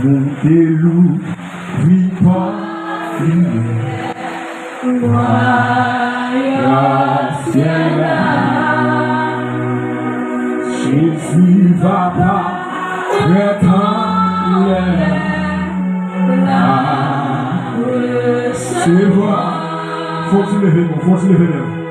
Montez-loup, oui, pas Jésus va pas c'est voir. Faut-il lever, faut-il lever.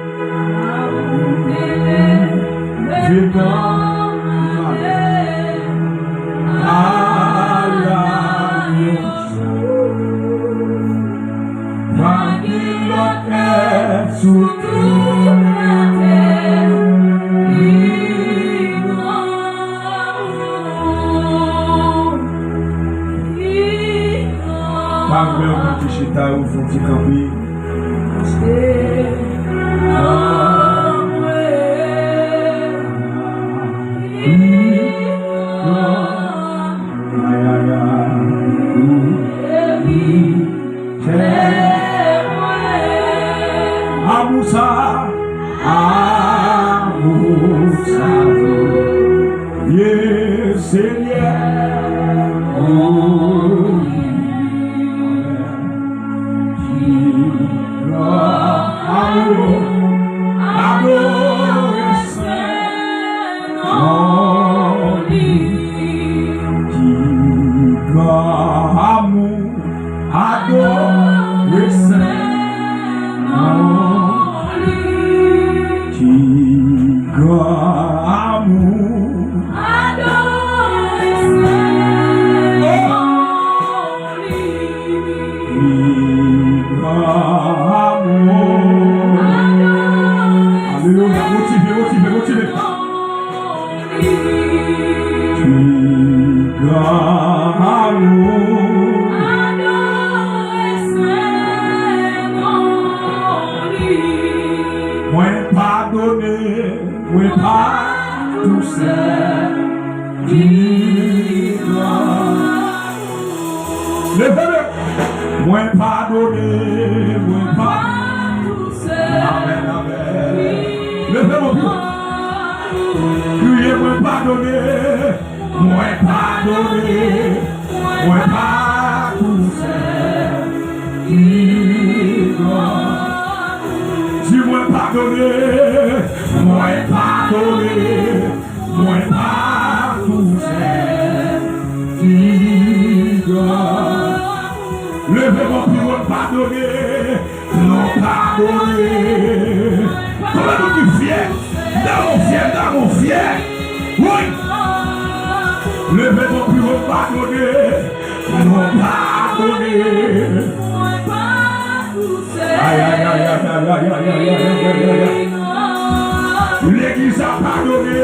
L'église a pardonné,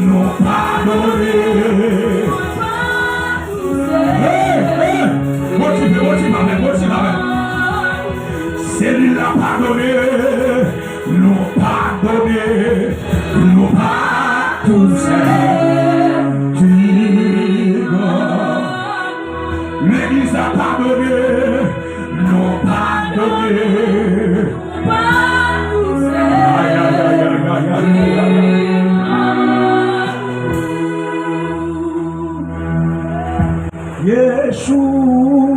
non pardonné. C'est lui l'a pardonné, non pardonné, non pas tout seul. L'église a pardonné, non pardonné. Yeshua,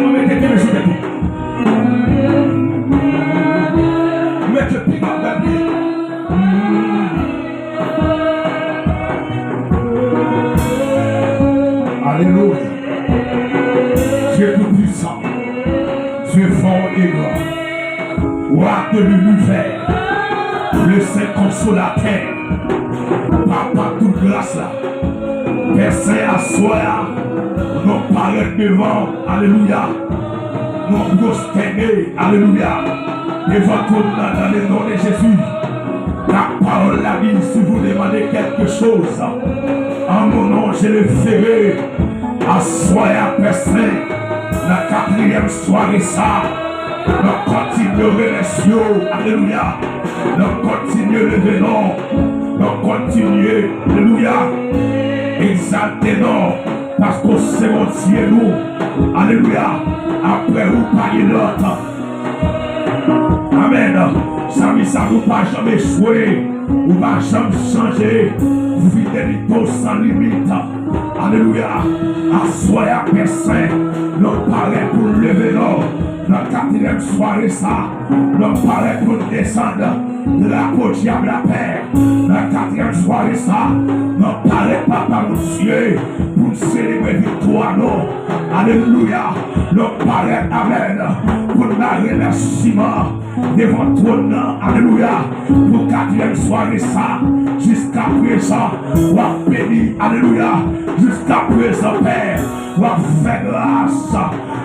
Seulement mettez les jours de tout. Mettez le pied dans la vie. Alléluia. Dieu tout-puissant, Dieu fort et grand, roi de l'univers, le Saint consolateur, Papa toute grâce là, Père Saint à soi, nous paraît devant, alléluia, nous prosterner, alléluia, devant tout dans le nom de Jésus. La parole la dit, si vous demandez quelque chose, en mon nom je le ferai. Assoya Père la quatrième soirée ça, nous continuons les cieux, alléluia, nous continuons le vénon, nous continuons, alléluia, exaltez-nous, parce que c'est mon Dieu nous, alléluia, après vous parlez l'autre, amen, ça ne va pas jamais échouer, ou pas jamais changer, fidélité sans limite. Alléluia. Assoya Père Saint, nous paraît pour lever l'eau. Notre quatrième soirée, ça, nous paraît pour descendre la côte diable la paix. Notre quatrième soirée, ça, nous paraît papa mon Dieu pour célébrer victoire. Alléluia. Nous paraît, amen, pour la remerciement devant ton nom. Alléluia. Pour quatrième soirée, ça, jusqu'à présent, on a béni. Alléluia. Jusqu'à présent, Père, on a fait grâce.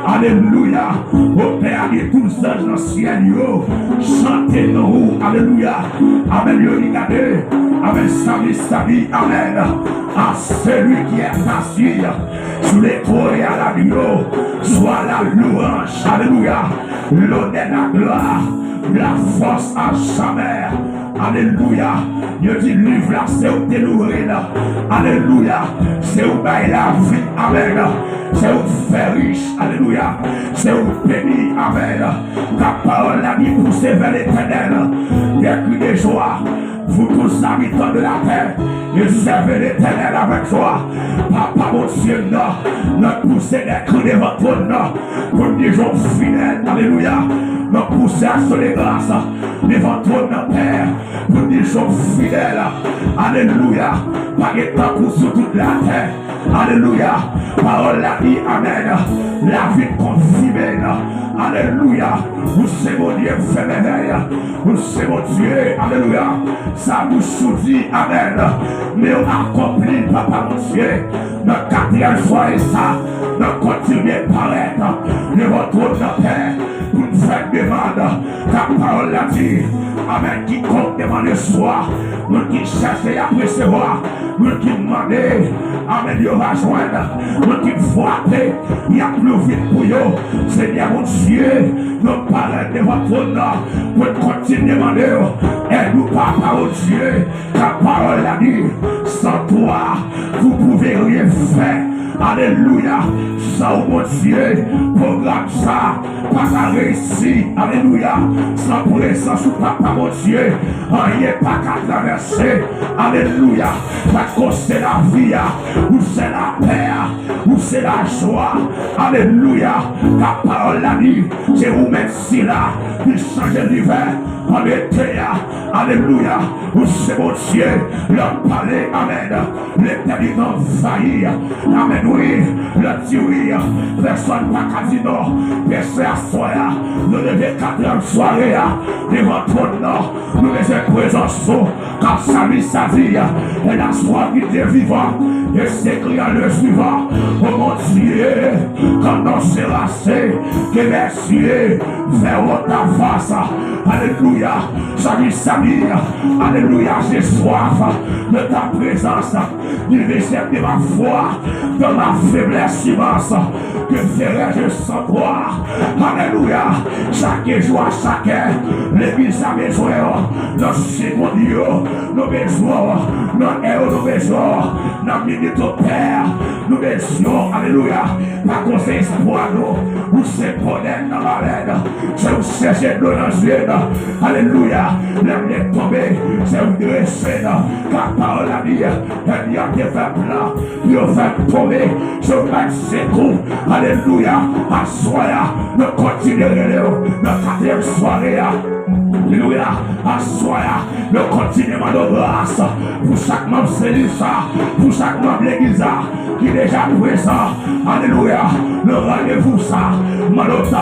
Alléluia. Au Père de tous les anges dans le ciel, chantez-nous. Alléluia. Amen. Regardez. Amen. Salut. Amen. À celui qui est assis sur les trônes et à la nuit, soit la louange. Alléluia. L'honneur, la gloire, la force à jamais. Alléluia. Dieu dit livre là, c'est où t'es nourri là. Alléluia. C'est où bailler la vie. Amen. C'est où faire riche. Alléluia. C'est où béni. Amen. Ta parole a dit pousser vers l'éternel. Des cris de joie. Vous tous habitants de la terre, et servez l'éternel avec joie. Papa mon Dieu, nous poussons des cris devant ton nom. Pour des gens fidèles. Alléluia. Nous poussons à sur les grâces devant ton nom, Père. Pour des gens fidèles. Alléluia. Par les temps sur toute la terre. Alléluia. Parole la vie. Amen. La vie confirmée. Alléluia. Vous c'est mon Dieu, fait merveille. Vous c'est mon Dieu. Alléluia. Ça vous soudit. Amen. Mais on accomplit, papa mon Dieu. Notre quatrième soirée, ça. Nous continuons à paraître devant ton nom, Père. Pour nous faire demande. Ta parole l'a dit. Amen. Qui compte demander soi. Nous qui cherchons à recevoir. Nous qui demandons. Amen. Il va joindre. Nous qui voitons. Il y a plus vite pour eux. Seigneur mon Dieu. Nous parlons devant ton nom. Pour continuer à demander. Aide-nous, papa mon Dieu. Ta parole l'a dit. Sans toi, vous pouvez rien faire. Alléluia. Sans mon Dieu, programme ça, pas à réussir. Alléluia. Sans présence ou papa mon Dieu, rien pas qu'à traverser. Alléluia. Parce que c'est la vie, ou c'est la paix, ou c'est la joie. Alléluia. Ta parole l'a dit, c'est vous mettre si là, puis changer l'hiver en été. Alléluia. Ou c'est mon Dieu, leur parler. Amen. L'éternité envahir. Amen. Oui. Le dit oui. Personne n'a qu'à dire non. Personne à soi. Nous devons 4 soirée devant ton nom. Nous devons présence. Car sa vie, sa vie. Et la soirée qui est vivant. Et c'est criant le suivant. Oh mon Dieu. Quand on s'est rassé. Que merci. Vers ta face. Alléluia. Sa vie, sa vie. Alléluia. J'ai soif de ta présence. Du réserve de ma foi. De ma faiblesse immense. Que ferais-je sans toi? Alléluia. Chaque jour, chacun, l'église a besoin. Nous c'est mon Dieu. Nous besoin. Nous avons nos besoins. Nous minute au Père. Nous besoin. Alléluia. Par conseil, c'est pour nous. Vous c'est bonheur dans la laine. C'est vous chercher de l'eau dans le ciel. Alléluia. L'aime tomber. C'est vous de descend, car par la vie, il y a des peuples là, ils vont tomber sur le coups. Alléluia, à soya, nous continuerons notre quatrième soirée. Alléluia, à soya, nous continuerons de grâce pour chaque membre de ça, pour chaque membre de l'église qui est déjà présent. Alléluia, le rendez-vous ça, malheureusement,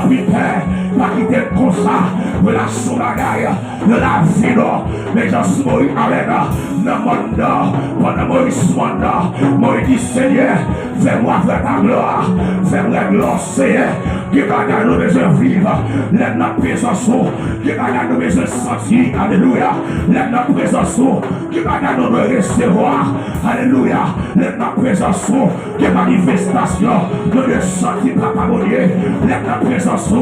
pas quitter comme ça, relation bagaille, de la vie, mais j'en suis mort avec dans le monde, pendant Moïse monde, Moïse dit Seigneur, fais-moi faire ta gloire, fais-moi gloire, Seigneur, qui va dans nos besoins vivre, lève notre présence, qui va dans nos besoins sentir, alléluia, lève notre présence, qui va dans nos recevoir, alléluia, lève notre présence, qui manifestation, nous sentir, papa mon Dieu, lève notre présence,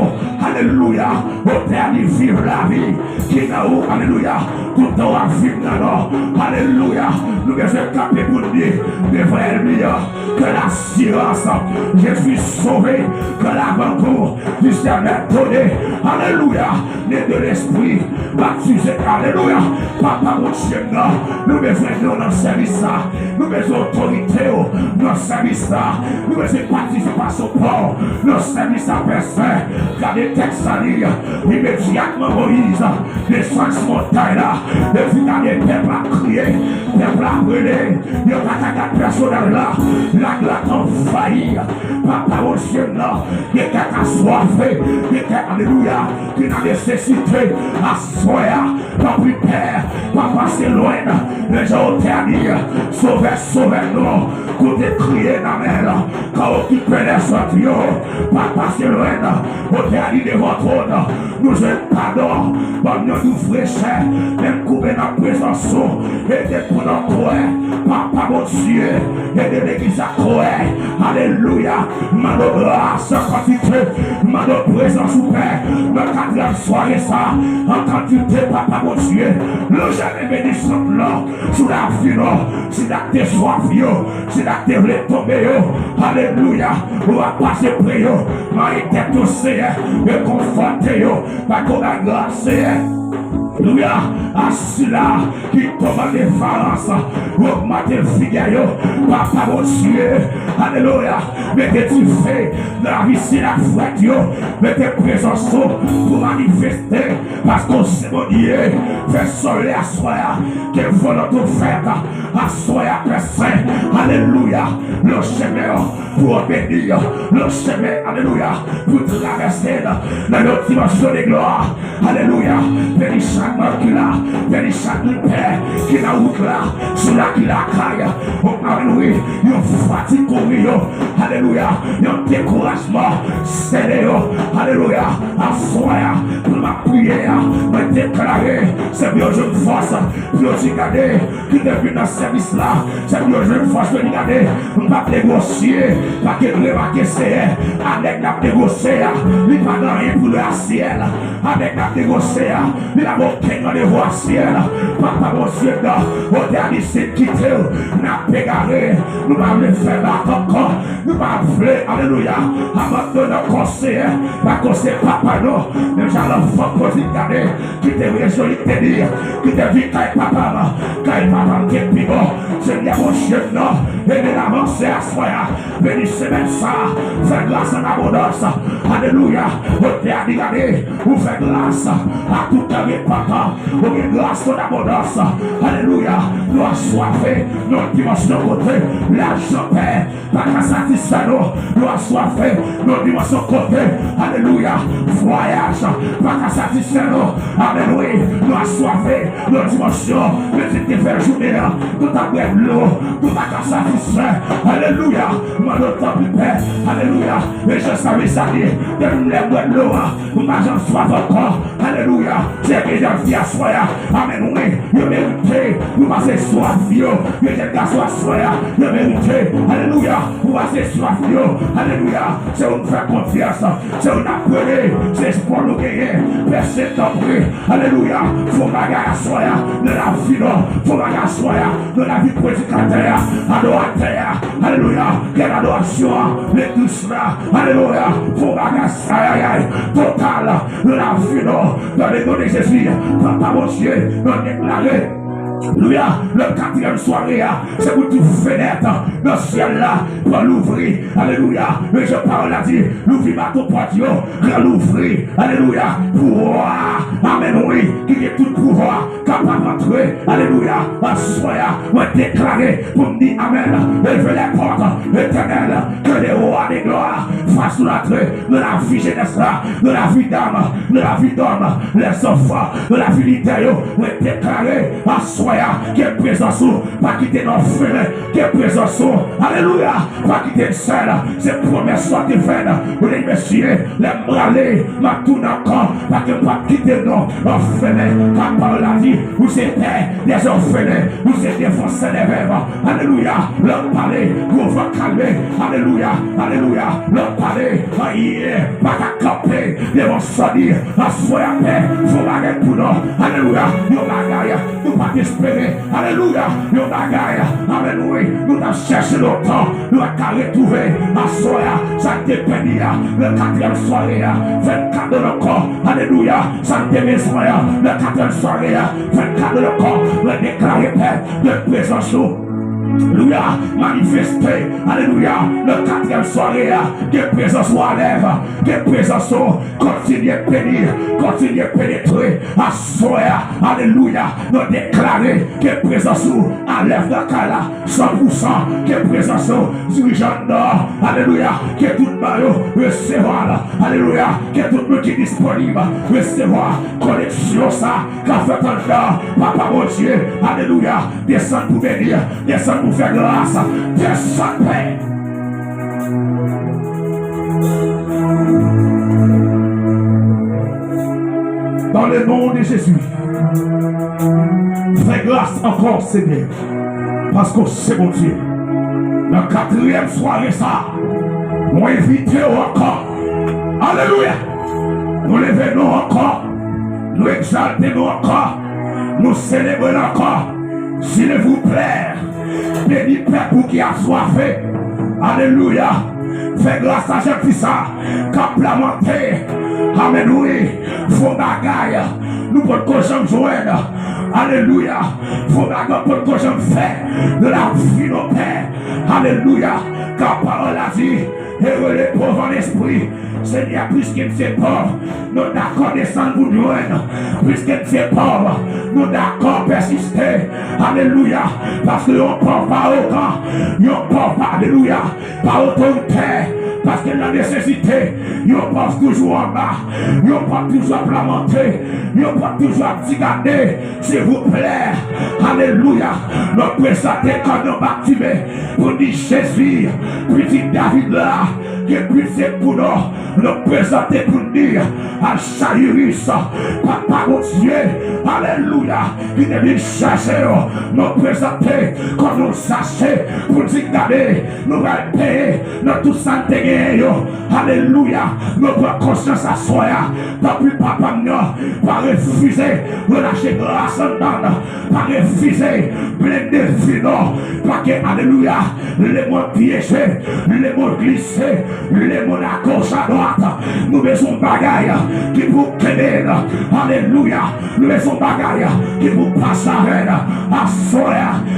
alléluia, au Père, il vivre la vie, qui est là-haut, alléluia, tout le temps à vivre là-bas, alléluia, nous devons taper pour dire, devant elle meilleur, que la science, je suis sauvé, que la banque, du Seigneur donné, alléluia, né de l'esprit, baptisé, alléluia, papa mon Dieu, nous devons dans le service, nous devons autorité dans le service, nous devons participation pour le service à personne, car les textes à lire, immédiatement Moïse, descend sur montagne là, et puis dans les peuples à crier, peuples à brûler, il n'y a pas de personne là, la glace envahie, papa mon Dieu, il y a quelqu'un assoiffé, il y a quelqu'un, alléluia, qui a nécessité à soya, pas plus père, pas passer loin, les gens ont terminé, sauvez-nous, côté crier dans l'air, quand on quitte les sorties, pas passer loin, au terminé de votre trône, nous êtes pardon, nous fraîcheur, même couper notre présence, et des pour notre croix, papa mon Dieu, et de l'église à croix, alléluia, ma grâce, quantité, ma présence au Père, ma quatrième soirée ça, en quantité, papa mon Dieu, le jamais bénissant là, sous la vie, si la terre soit vieux, si la terre est tombée, alléluia, on va passer près, ma tête au Seigneur, et conforter, par qu'on a grâce, alléluia, à cela qui tombe en défense, augmente le figure, papa mon Dieu, alléluia, mettez-tu fait la vie, c'est la foi, mettez présence pour manifester, parce qu'on sait mon Dieu, fait soleil à soi, que volonté offerte, à soi à personne, alléluia, le chemin pour bénir, le chemin, alléluia, pour traverser dans notre dimension de gloire, alléluia, bénis chaque mort qui l'a, bénis chaque père qui l'a route là, sur la qui l'a caille, alléluia, il y a fatigue courir, alléluia, il y a découragement, c'est alléluia, à soi, pour ma prière, me déclarer, c'est bien je force, pour regarder, qui devient dans ce service là, c'est bien je force, pour regarder, pour ne pas négocier, pas que remarquer c'est, avec la négocier, il n'y a pas rien pour le ciel, avec la négocier, il a aucun dans les voies ciel, papa mon Dieu, au dernier c'est quitté, n'a pégaré, nous m'avons fait la encore, nous m'avons fait, alléluia, abandonner le conseil, pas conseil papa non, mais j'ai l'enfant pour regarder, qui te réjouit de dire, qui te vit quand papa, qui est plus bon, c'est bien mon Dieu, non, et de l'avancer à soi, bénissez même ça, faites grâce en abondance, alléluia, au dernier année, vous faites grâce à tout avec papa, vous faites grâce en abondance, alléluia, nous assoiffés, notre dimension côté, l'argent père, pas qu'à satisfaire nous assoiffés, notre dimension côté, alléluia, voyage, pas qu'à satisfaire nous, alléluia, nous assoiffés, notre dimension, mais faire journée, tout à fait l'eau, tout à qu'à satisfaire, alléluia, mon autre père, alléluia, et je savais ça dire, de les l'eau, ma j'en soif encore, alléluia, c'est que j'en suis à soi, amen, oui, je mérite, vous passez soif, vieux, je j'ai qu'à soi, je mérite, alléluia, vous passez soif, vieux, alléluia, c'est où nous faire confiance, c'est où nous appeler, c'est espoir nous gagner, personne t'en prie, alléluia, faut bagarre à soi, de la vie, faut bagarre à soi, de la vie prédicateur, adorateur, alléluia, quelle adoration, les tous là, alléluia, faut bagarre à soi, total, de la vie, dans les noms de Jésus, papa mon Dieu, nous déclarer. Alléluia. Le quatrième soirée, c'est pour tout fenêtre dans le ciel là, pour l'ouvrir. Alléluia. Mais je parle à dire, l'ouvrir ma ton portio, l'ouvrir. Alléluia. Pouvoir. Amen, oui. Qui est tout pouvoir capable d'entrer. Alléluia. En soya, moi déclarer pour me dire Amen. Levez les portes éternelles que les rois des gloires fassent l'entrée de la vie jeunesse là, de la vie d'âme, de la vie d'homme, les enfants, de la vie littéraire. Moi déclarer en soya qui est présent sous, pas quitter nos frères, qui est présent sous. Alléluia. Pas quitter le seul. C'est promesse soit divine. Vous les messieurs, les bralés, ma tourne encore, pas que pas quitter nos orphelins. Car par la vie, vous êtes des orphelins, vous êtes des forces des rêves. Alléluia. Leur parler, vous va calmer. Alléluia. Alléluia. Leur parler, pas qu'à camper, ils vont sortir, à soi à paix, faut baguer pour nous. Alléluia. Nous bagaille, nous pas espérer. Alléluia. Nous bagaille, alléluia. Nous avons cherché longtemps, nous avons retrouvé à soi, ça dépend. Le quatrième soirée, 24 de le corps. Alléluia. Ça maison, le quatrième soirée, 24 de le corps. Le déclarer paix, de présence. Alléluia, manifester, alléluia, le quatrième soirée, que présence soit lève, que présence continue à bénir, continue à pénétrer, à soir, alléluia, nous déclarer que présence enlève la cala, 100%, que présence dirigeant nord, alléluia, que tout le monde recevoir, alléluia, que tout le monde qui est disponible, recevoir, connexion ça, qu'a fait un nord, papa mon Dieu, alléluia, descend pour venir, descend pour faire grâce, descend paix. Dans le nom de Jésus, fais grâce encore, Seigneur, parce que c'est mon Dieu. La quatrième soirée, ça, nous invitons encore. Alléluia. Nous levons encore, nous exaltons encore, nous célébrons encore. S'il vous plaît, béni Père pour qui a soifé. Alléluia. Fais grâce à Jean-Fils, cap la montée. Amen, oui. Faut bagaille. Nous pouvons que joindre. Alléluia. Faut bagaille pour que j'en fais de la vie de Père. Alléluia. Car parole a dit, et les pauvres en esprit. Seigneur, puisqu'il fait pauvre, nous d'accord descendre pour nous. Puisqu'il fait pauvre, nous d'accord persister. Alléluia. Parce que nous ne parle pas autant. Nous ne parle pas, alléluia, pas autorité. Parce que la nécessité, nous pense toujours en bas, nous pas toujours à planter, nous pas toujours à tigader, s'il vous plaît. Alléluia. Nous présenter quand nous bâtiments pour dire Jésus, petit David là, qui est plus pour nous. Nous présenter pour dire à Chaïris, papa mon Dieu, alléluia, qui est venu chercher, nous présenter quand nous sachez pour tigader, nous allons payer, nous tout santé. Alléluia. Nous prenons conscience à soi. Tant pis papa nous pas refuser relâcher grâce en dedans, pas refuser blender vino, pas que alléluia les mots piégés, les mots glissés, les mots à gauche à droite. Nous besoin bagaille qui vous connaît. Alléluia. Nous besoin bagaille qui vous passe à soi.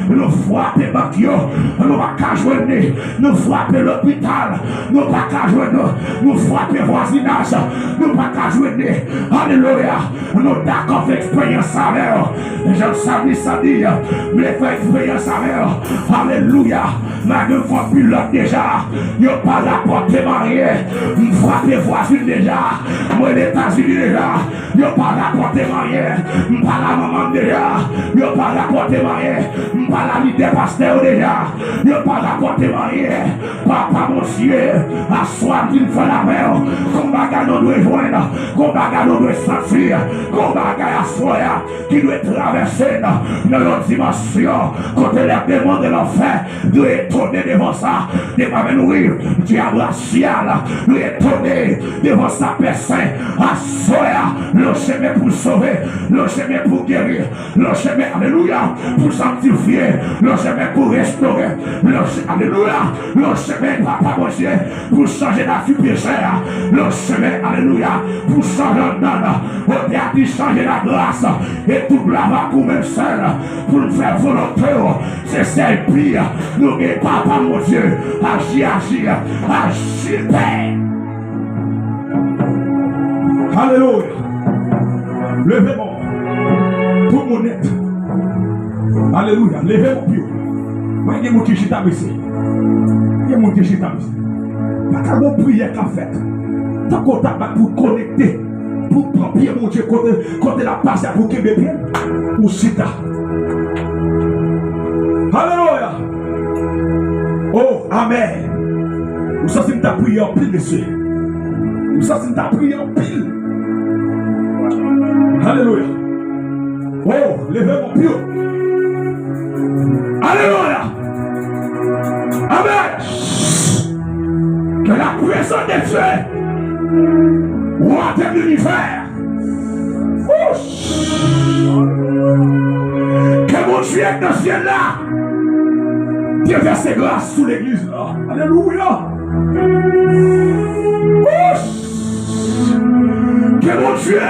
Nous frapper Bakio, nous pas joindre, nous frapper l'hôpital. Nous pas qu'à joindre, nous frapper voisinage, nous pas qu'à joindre. Alléluia. Nous d'accord avec expérience à l'heure. Je ne savais ça dire, mais fait expérience à l'heure. Alléluia. Ma deux fois plus l'autre déjà. Nous pas rapporté marié. Nous frapper voisine déjà. Moi les États-Unis déjà. Nous pas rapporté marié. Nous pas la maman déjà. Nous pas rapporté marié. Nous pas la leader pasteur déjà. Nous pas rapporté marié. Papa mon Dieu. À soi qu'il fait la mer, qu'on bagaille nous doit joindre, qu'on bagaille nous doit s'enfuir, qu'on bagaille à soi qui doit traverser dans notre dimension, côté les démons de l'enfer, doit étonner devant ça, de pas nourrir, diable racial, doit étonner devant sa personne, à soi, le chemin pour sauver, le chemin pour guérir, le chemin, alléluia. Alléluia. Pour sanctifier. Le chemin pour restaurer. Alléluia. Le chemin, papa, mon Dieu, pour changer la vie péchère. Le chemin, alléluia, pour changer la donne. Au théâtre, changer la grâce. Et tout là-bas pour même seul. Pour nous faire volonté. C'est celle pire. Nous, papa, mon Dieu, agir, Père. Alléluia. Levez-moi. Tout mon net. Alléluia. Levez mon pied. Moi, il y a mon qui chita ici. Il y a mon qui chita ici. Pas qu'à mon prière qu'a fait. Tant qu'on t'a pour connecter. Pour prendre mon Dieu côté la passe pour qu'il me bien. Ou chita. Alléluia. Oh, amen. Nous sommes ta prière en pile, monsieur. Nous sommes ta prière en pile. Alléluia. Oh, levez mon pied. Alléluia. Amen. Que la présence de Dieu, roi de l'univers, que mon Dieu est dans ce ciel-là, déverse grâce sous l'église là. Alléluia. Que mon Dieu,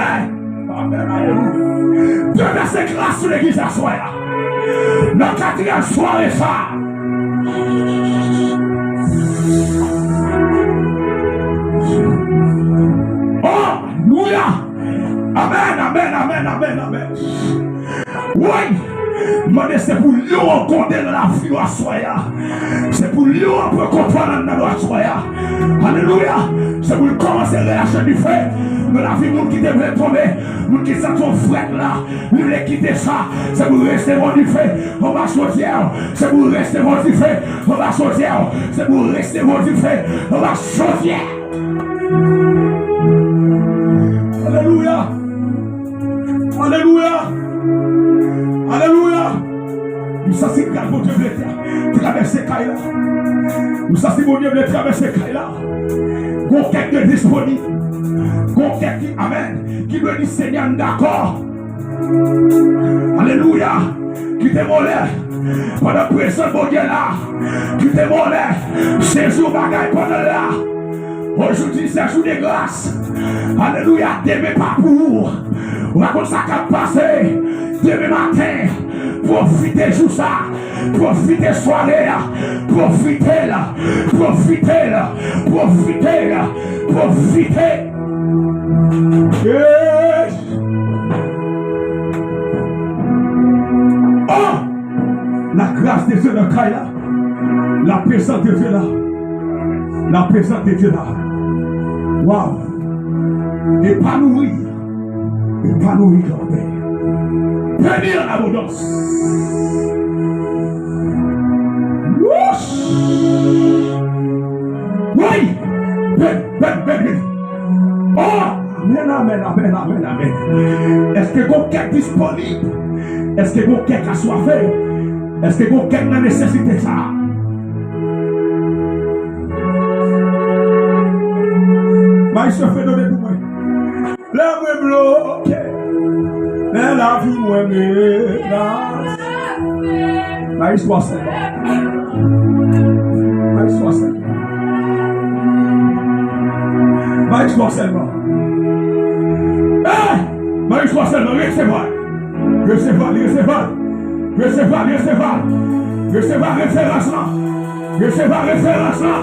déverse grâce sous l'église à soi là. Dans la quatrième soirée ça. Oh, alléluia. Amen. Oui. Mais c'est pour lui rencontrer la vie à soi. C'est pour lui rencontrer comprendre la soi. Alléluia. C'est pour commencer à relâcher du feu. De la vie, nous qui devrait tomber, nous qui sommes son frère là, nous les quitter ça. C'est pour rester bon du feu. On va sortir. C'est pour rester bon du feu. On va sortir. C'est pour rester bon du feu. On va sortir. Alléluia. Alléluia. Alléluia. Nous sommes si mon Dieu veut traverser Kaila. Nous sommes si mon Dieu veut traverser Kaila. Conquête de disponible. Conquête qui, amen, qui veut dire Seigneur d'accord. Alléluia. Qui te molait pendant que présent mon Dieu là. Qui te molait. C'est jour bagaille pendant là. Aujourd'hui c'est jour de grâce. Alléluia. Demain pas pour. On va comme ça qu'à passer. Demain matin. Profitez de ça. Profitez soirée. Profitez là. Profitez là. Profitez là. Profitez. Yes. Oh! La grâce de Dieu dans le là. La présence de Dieu là. La présence de Dieu là. Waouh! Épanouir. Épanouir quand même. Béni en abondance. Oui! Ben. Oh! Amen. Est-ce que quelqu'un est disponible? Est-ce que quelqu'un a soifé? Est-ce que quelqu'un a nécessité ça? Mais il se fait donner pour moi. La moi bloqué. La vie moi menace. Mais il soit seulement. Maïs-toi seulement. Maïs-toi seulement. Recevoir référence là.